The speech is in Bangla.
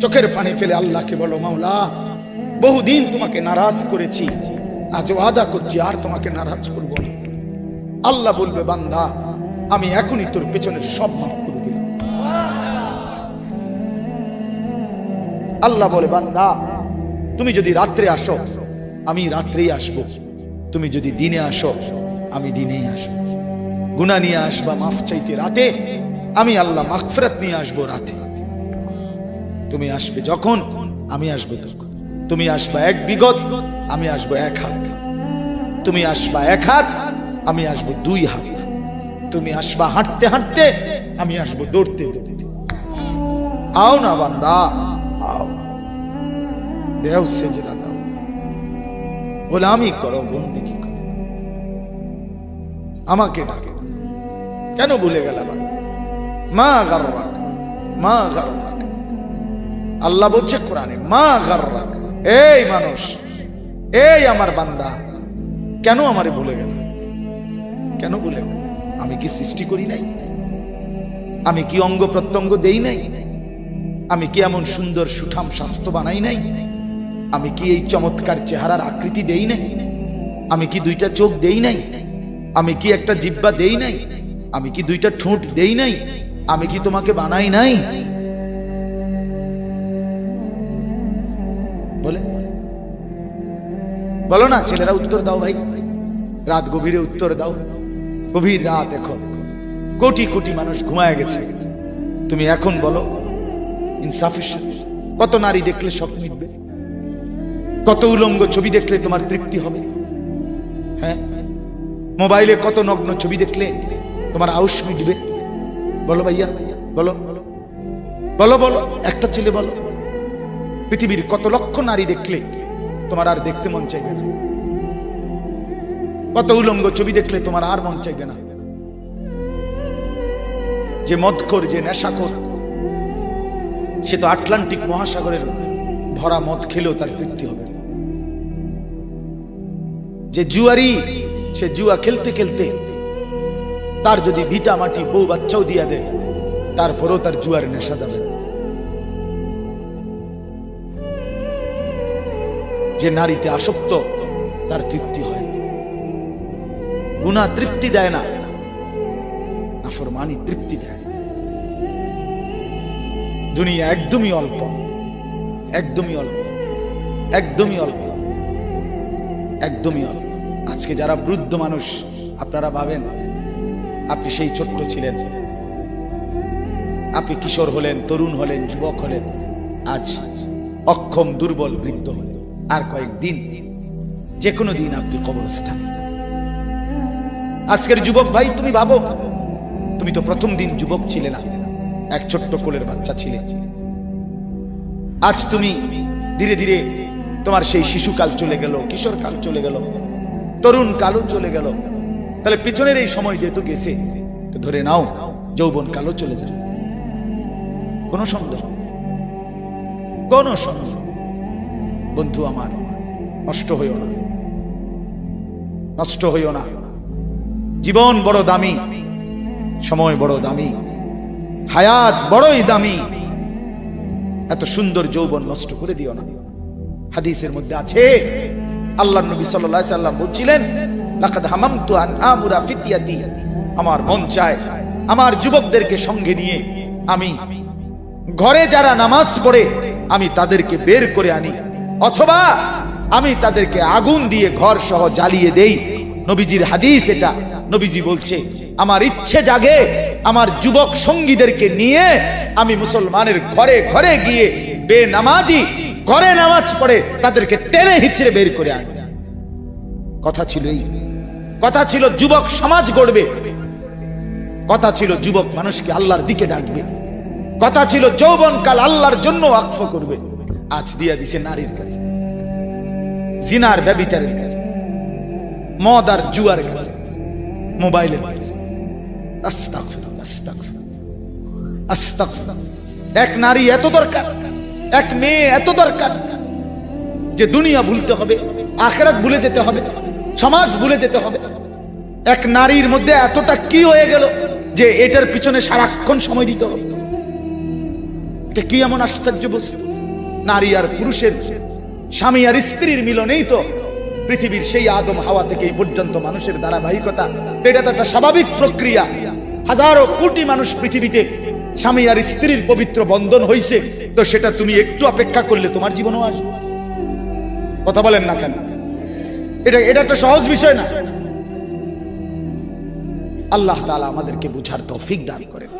চোখের পানি ফেলে আল্লাহকে বলো, মাওলা বহুদিন তোমাকে নারাজ করেছি, আজ ওয়াদা করছি আর তোমাকে নারাজ করব না। আল্লাহ বলবে, বান্দা আমি এখনই তোর পেছনের সব মাফ করে দিলাম। আল্লাহ বলে, বান্দা তুমি যদি রাত্রে আসো আমি রাত্রেই আসবো, তুমি যদি দিনে আসো আমি দিনেই আসবো। গুনাহ নিয়ে আসবা মাফ চাইতে রাতে, আমি আল্লাহ মাগফিরাত নিয়ে আসবো রাতে। তুমি আসবে যখন আমি আসবো তখন। তুমি আসবা এক বিগত, আমি আসবো এক হাত। তুমি আসবা এক হাত, আমি আসবো দুই হাত। তুমি আসবা হাঁটতে হাঁটতে, আমি আসবো দৌড়তে দৌড়তে। আও না বান্দা, আও, দেও সেজদা দাও, গোলামি করো, বন্দেগী করো, আমাকে ডাকে। কেন ভুলে গেলাম? মা গাররাক, মা গাররাক। আল্লাহ বলছে কোরআনে, মা গাররাক। এই মানুষ, এই আমার বান্দা, কেন আমারে ভুলে গেল? কেন ভুলে গেল? আমি কি সৃষ্টি করি নাই? আমি কি অঙ্গ প্রত্যঙ্গ দেই নাই? আমি কি এমন সুন্দর সুঠাম স্বাস্থ্য বানাই নাই? আমি কি এই চমৎকার চেহারার আকৃতি দেই নাই? আমি কি দুইটা চোখ দেই নাই? আমি কি একটা জিহ্বা দেই নাই? আমি কি দুইটা ঠোঁট দেই নাই? আমি কি তোমাকে বানাই নাই? বলে বলো না ছেলেরা, উত্তর দাও ভাই। রাত গভীরে উত্তর দাও। গভীর রাত, এখন কোটি কোটি মানুষ ঘুমায় গেছে। তুমি এখন বলো ইনসাফের সাথে, কত নারী দেখলে শখ মিটবে? কত উলঙ্গ ছবি দেখলে তোমার তৃপ্তি হবে? হ্যাঁ, মোবাইলে কত নগ্ন ছবি দেখলে তোমার আউশ মিটবে? বলো ভাইয়া, বলো বলো বলো, একটা ছেলে বলো। পৃথিবীর কত লক্ষ নারী দেখলে তোমার আর দেখতে মন চাইবে না? কত উলঙ্গ ছবি দেখলে তোমার আর মন চাইবে না? যে মদখোর, যে নেশাখোর, সে তো আটলান্টিক মহাসাগরের ভরা মদ খেলেও তার তৃপ্তি হবে। যে জুয়ারি, সে জুয়া খেলতে খেলতে তার যদি ভিটা মাটি বউ বাচ্চাও দিয়া দেয়, তারপরেও তার জুয়ার নেশা যাবে। যে নারীতে আসক্ত, তার তৃপ্তি হয়। গুনাহ তৃপ্তি দেয় না, নাফরমানি তৃপ্তি দেয়। দুনিয়া একদমই অল্প, একদমই অল্প, একদমই অল্প, একদমই অল্প। আজকে যারা বৃদ্ধ মানুষ, আপনারা ভাবেন আপনি সেই ছোট্ট ছিলেন, আপনি কিশোর হলেন, তরুণ হলেন, যুবক হলেন, আজ অক্ষম দুর্বল বৃদ্ধ হলেন। আর কয়েকদিন, যে কোনো দিন আপনি কবরস্থান। আজকের যুবক ভাই, তুমি ভাবো, তুমি তো প্রথম দিন যুবক ছিলে না, এক ছোট্ট কোলের বাচ্চা ছিলে। আজ তুমি ধীরে ধীরে তোমার সেই শিশুকাল চলে গেল, কিশোর কাল চলে গেল, তরুণ কালও চলে গেল। তাহলে পিছনের এই সময় যেহেতু গেছে, তো ধরে নাও যৌবন কালও চলে যাবে। কোন সন্দেহ, কোন সন্দেহ। বন্ধু আমার, নষ্ট হইও না, নষ্ট হইও না। জীবন বড় দামি, সময় বড় দামি, হায়াত বড়ই দামি। এত সুন্দর যৌবন নষ্ট করে দিও না। হাদিসের মধ্যে আছে, আল্লাহর নবী সাল্লাল্লাহু আলাইহি সাল্লাম বলছিলেন, লাকাদ হামামতু আন আমুরা ফিতিয়াতি, আমার মন চায় আমার যুবকদেরকে সঙ্গে নিয়ে আমি ঘরে যারা নামাজ পড়ে আমি তাদেরকে বের করে আনি, অথবা আমি তাদেরকে আগুন দিয়ে ঘর সহ জ্বালিয়ে দেই। নবীজির হাদিস এটা। নবীজি বলছে, আমার ইচ্ছে জাগে আমার যুবক সঙ্গীদেরকে নিয়ে আমি মুসলমানের ঘরে ঘরে গিয়ে বেনামাজি ঘরে নামাজ পড়ে তাদেরকে টেনে হিচড়ে বের করে আনি। কথা ছিল এই, কথা ছিল যুবক সমাজ গড়বে, কথা ছিল যুবক মানুষকে আল্লাহর দিকে ডাকবে, কথা ছিল যৌবনকাল আল্লাহর জন্য ওয়াকফ করবে। আজ দিয়া দিছে নারীর কাছে, জিনার ব্যভিচারের কাছে, মদ আর জুয়ার কাছে, মোবাইলের কাছে। আস্তাগফিরুল্লাহ, আস্তাগফিরুল্লাহ, আস্তাগফিরুল্লাহ। এক নারী এত দরকার, এক মেয়ে এত দরকার যে দুনিয়া ভুলতে হবে, আখিরাত ভুলে যেতে হবে, সমাজ ভুলে যেতে হবে। এক নারীর মধ্যে এতটা কি হয়ে গেল যে এটার পিছনে সারাক্ষণ সময় দিতে হবে? এটা কি এমন আশ্চর্য বস্তু? নারী আর পুরুষের, স্বামী আর স্ত্রীর মিলনেই তো পৃথিবীর সেই আদম হাওয়া থেকে এই পর্যন্ত মানুষের ধারাবাহিকতা। এটা তো একটা স্বাভাবিক প্রক্রিয়া। হাজারো কোটি মানুষ পৃথিবীতে স্বামী আর স্ত্রীর পবিত্র বন্ধন হইছে, তো সেটা তুমি একটু অপেক্ষা করলে তোমার জীবনও আসবে। কথা বলেন না কেন? এটা একটা সহজ বিষয় না। আল্লাহ তাআলা আমাদেরকে বুঝার তৌফিক দান করেন।